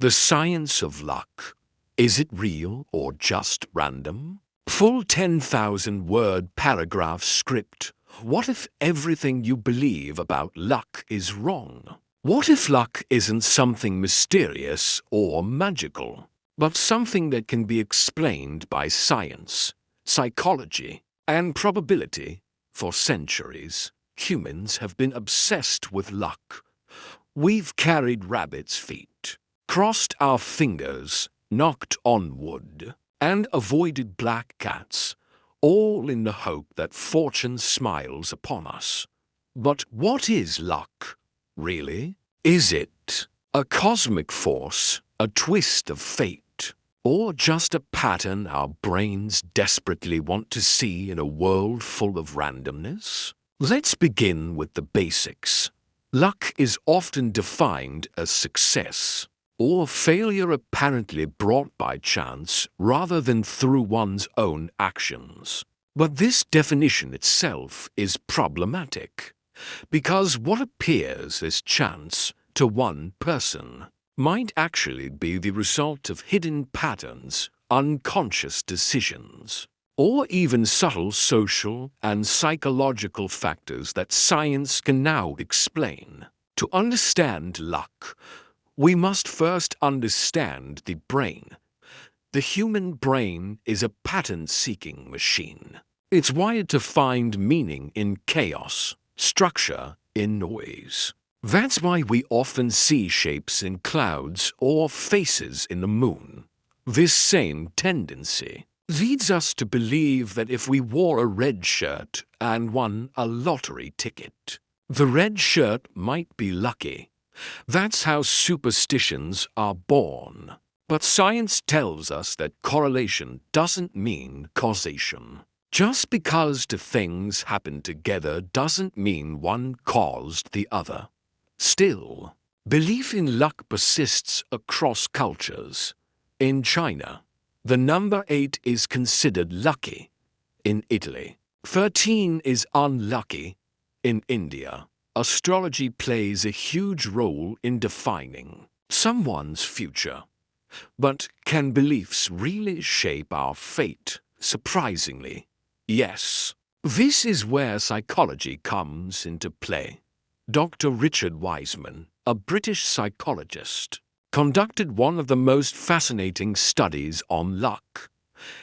The science of luck. Is it real or just random? Full 10,000-word paragraph script. What if everything you believe about luck is wrong? What if luck isn't something mysterious or magical, but something that can be explained by science, psychology, and probability? For centuries, humans have been obsessed with luck. We've carried rabbits' feet, crossed our fingers, knocked on wood, and avoided black cats, all in the hope that fortune smiles upon us. But what is luck, really? Is it a cosmic force, a twist of fate, or just a pattern our brains desperately want to see in a world full of randomness? Let's begin with the basics. Luck is often defined as success or failure apparently brought by chance rather than through one's own actions. But this definition itself is problematic, because what appears as chance to one person might actually be the result of hidden patterns, unconscious decisions, or even subtle social and psychological factors that science can now explain. To understand luck, we must first understand the brain. The human brain is a pattern-seeking machine. It's wired to find meaning in chaos, structure in noise. That's why we often see shapes in clouds or faces in the moon. This same tendency leads us to believe that if we wore a red shirt and won a lottery ticket, the red shirt might be lucky. That's how superstitions are born. But science tells us that correlation doesn't mean causation. Just because two things happen together doesn't mean one caused the other. Still, belief in luck persists across cultures. In China, the number 8 is considered lucky. In Italy, 13 is unlucky. In India, astrology plays a huge role in defining someone's future. But can beliefs really shape our fate? Surprisingly, yes. This is where psychology comes into play. Dr. Richard Wiseman, a British psychologist, conducted one of the most fascinating studies on luck.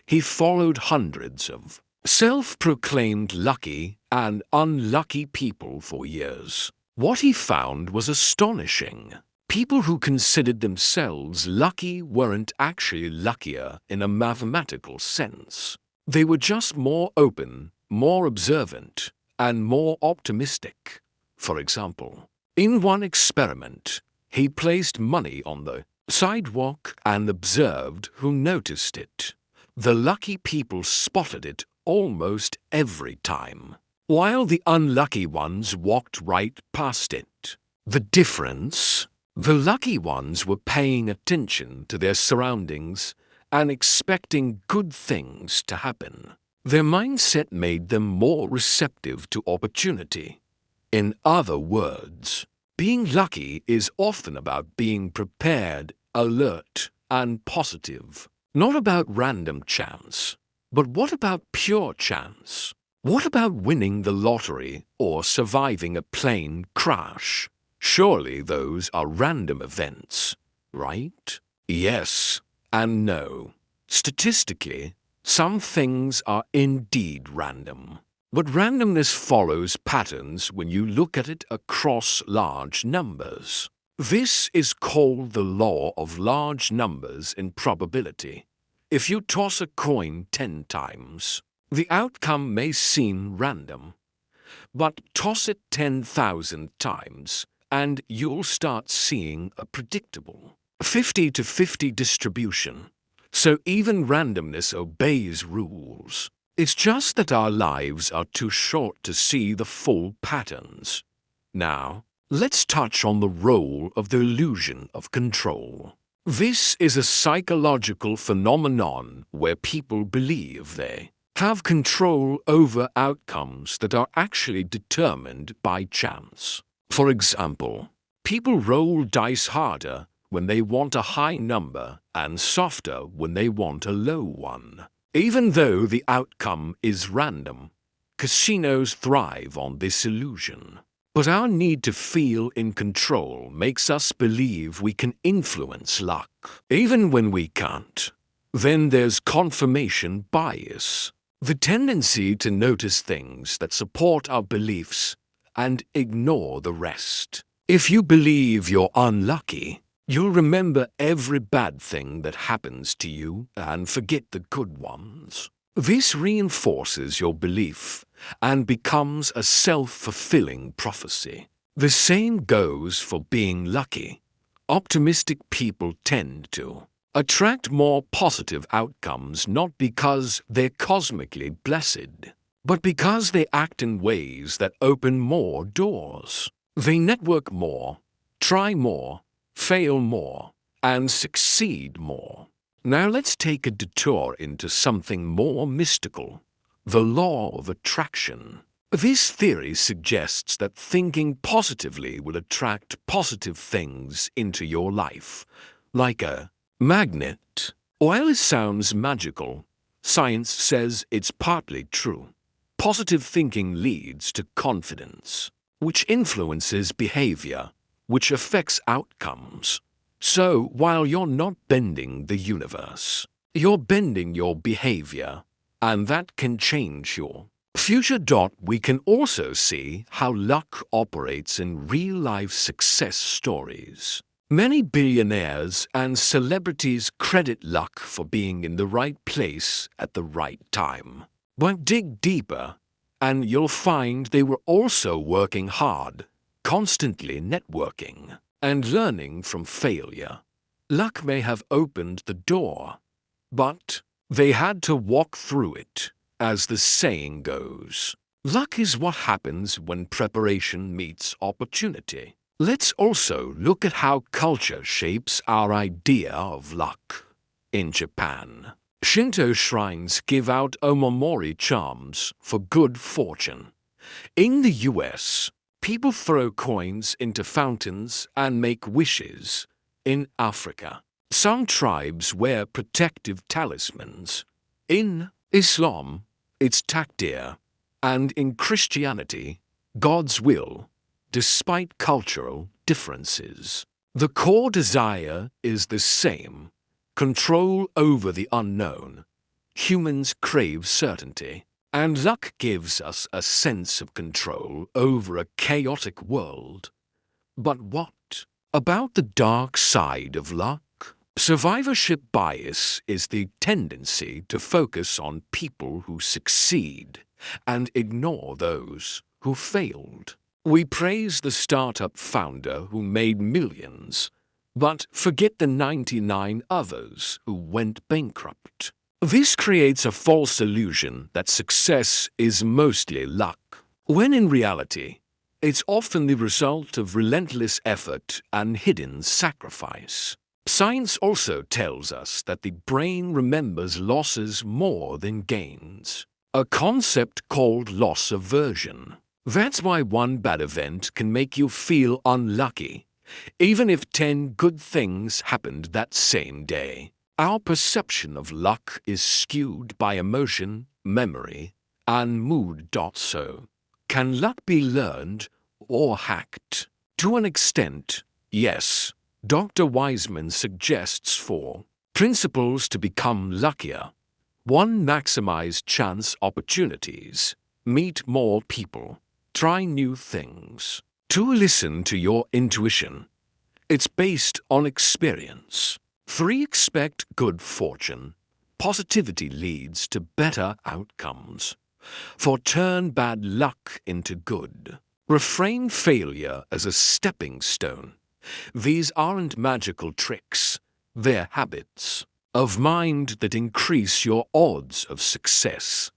He followed hundreds of self-proclaimed lucky and unlucky people for years. What he found was astonishing. People who considered themselves lucky weren't actually luckier in a mathematical sense. They were just more open, more observant, and more optimistic. For example, in one experiment, he placed money on the sidewalk and observed who noticed it. The lucky people spotted it almost every time, while the unlucky ones walked right past it. The difference? The lucky ones were paying attention to their surroundings and expecting good things to happen. Their mindset made them more receptive to opportunity. In other words, being lucky is often about being prepared, alert, and positive. Not about random chance. But what about pure chance? What about winning the lottery or surviving a plane crash? Surely those are random events, right? Yes and no. Statistically, some things are indeed random. But randomness follows patterns when you look at it across large numbers. This is called the law of large numbers in probability. If you toss a coin 10 times, the outcome may seem random. But toss it 10,000 times, and you'll start seeing a predictable 50-50 distribution. So even randomness obeys rules. It's just that our lives are too short to see the full patterns. Now, let's touch on the role of the illusion of control. This is a psychological phenomenon where people believe they have control over outcomes that are actually determined by chance. For example, people roll dice harder when they want a high number and softer when they want a low one. Even though the outcome is random, casinos thrive on this illusion. But our need to feel in control makes us believe we can influence luck, even when we can't. Then there's confirmation bias, the tendency to notice things that support our beliefs and ignore the rest. If you believe you're unlucky, you'll remember every bad thing that happens to you and forget the good ones. This reinforces your belief and becomes a self-fulfilling prophecy. The same goes for being lucky. Optimistic people tend to attract more positive outcomes not because they're cosmically blessed, but because they act in ways that open more doors. They network more, try more, fail more, and succeed more. Now let's take a detour into something more mystical, the law of attraction. This theory suggests that thinking positively will attract positive things into your life, like a magnet. While it sounds magical, science says it's partly true. Positive thinking leads to confidence, which influences behavior, which affects outcomes. So, while you're not bending the universe, you're bending your behavior, and that can change your future. We can also see how luck operates in real-life success stories. Many billionaires and celebrities credit luck for being in the right place at the right time. But dig deeper, and you'll find they were also working hard, constantly networking, and learning from failure. Luck may have opened the door, but they had to walk through it. As the saying goes, luck is what happens when preparation meets opportunity. Let's also look at how culture shapes our idea of luck. In Japan, Shinto shrines give out omamori charms for good fortune. In the US, people throw coins into fountains and make wishes. In Africa, some tribes wear protective talismans. In Islam, it's takdir. And in Christianity, God's will. Despite cultural differences, the core desire is the same: control over the unknown. Humans crave certainty, and luck gives us a sense of control over a chaotic world. But what about the dark side of luck? Survivorship bias is the tendency to focus on people who succeed and ignore those who failed. We praise the startup founder who made millions, but forget the 99 others who went bankrupt. This creates a false illusion that success is mostly luck, when in reality, it's often the result of relentless effort and hidden sacrifice. Science also tells us that the brain remembers losses more than gains, a concept called loss aversion. That's why one bad event can make you feel unlucky, even if 10 good things happened that same day. Our perception of luck is skewed by emotion, memory, and mood. So, can luck be learned or hacked? To an extent, yes. Dr. Wiseman suggests 4 principles to become luckier. 1. Maximize chance opportunities. Meet more people. Try new things. 2. Listen to your intuition. It's based on experience. 3. Expect good fortune. Positivity leads to better outcomes. 4. Turn bad luck into good. Reframe failure as a stepping stone. These aren't magical tricks, they're habits of mind that increase your odds of success.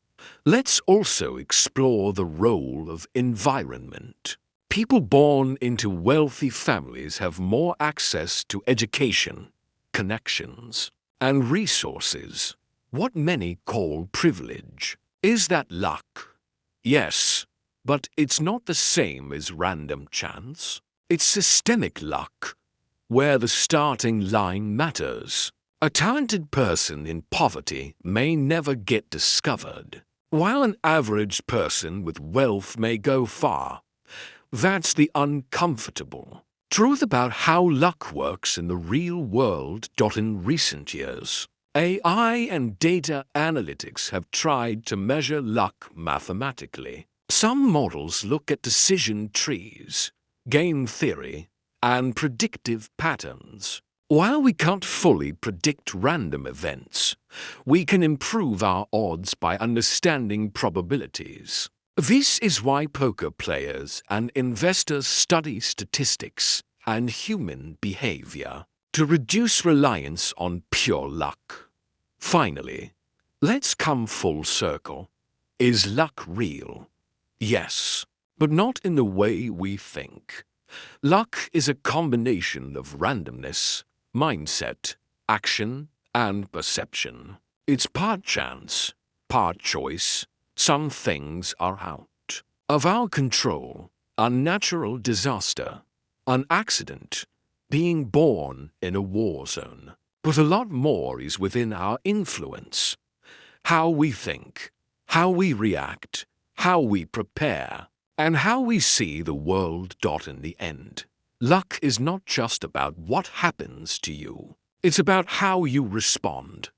Let's also explore the role of environment. People born into wealthy families have more access to education, connections, and resources, what many call privilege. Is that luck? Yes, but it's not the same as random chance. It's systemic luck. where the starting line matters. A talented person in poverty may never get discovered, while an average person with wealth may go far. That's the uncomfortable truth about how luck works in the real world. In recent years, AI and data analytics have tried to measure luck mathematically. Some models look at decision trees, game theory, and predictive patterns. While we can't fully predict random events, we can improve our odds by understanding probabilities. This is why poker players and investors study statistics and human behavior to reduce reliance on pure luck. Finally, let's come full circle. Is luck real? Yes, but not in the way we think. Luck is a combination of randomness, mindset, action, and perception. It's part chance, part choice. Some things are out of our control. A natural disaster, an accident, being born in a war zone. But a lot more is within our influence. How we think, how we react, how we prepare, and how we see the world. In the end, luck is not just about what happens to you. It's about how you respond.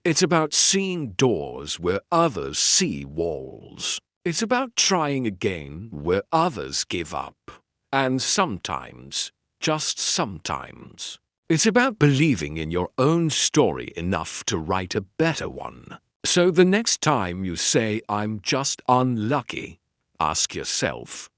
It's about seeing doors where others see walls. It's about trying again where others give up. And sometimes, just sometimes, it's about believing in your own story enough to write a better one. So the next time you say, "I'm just unlucky," ask yourself,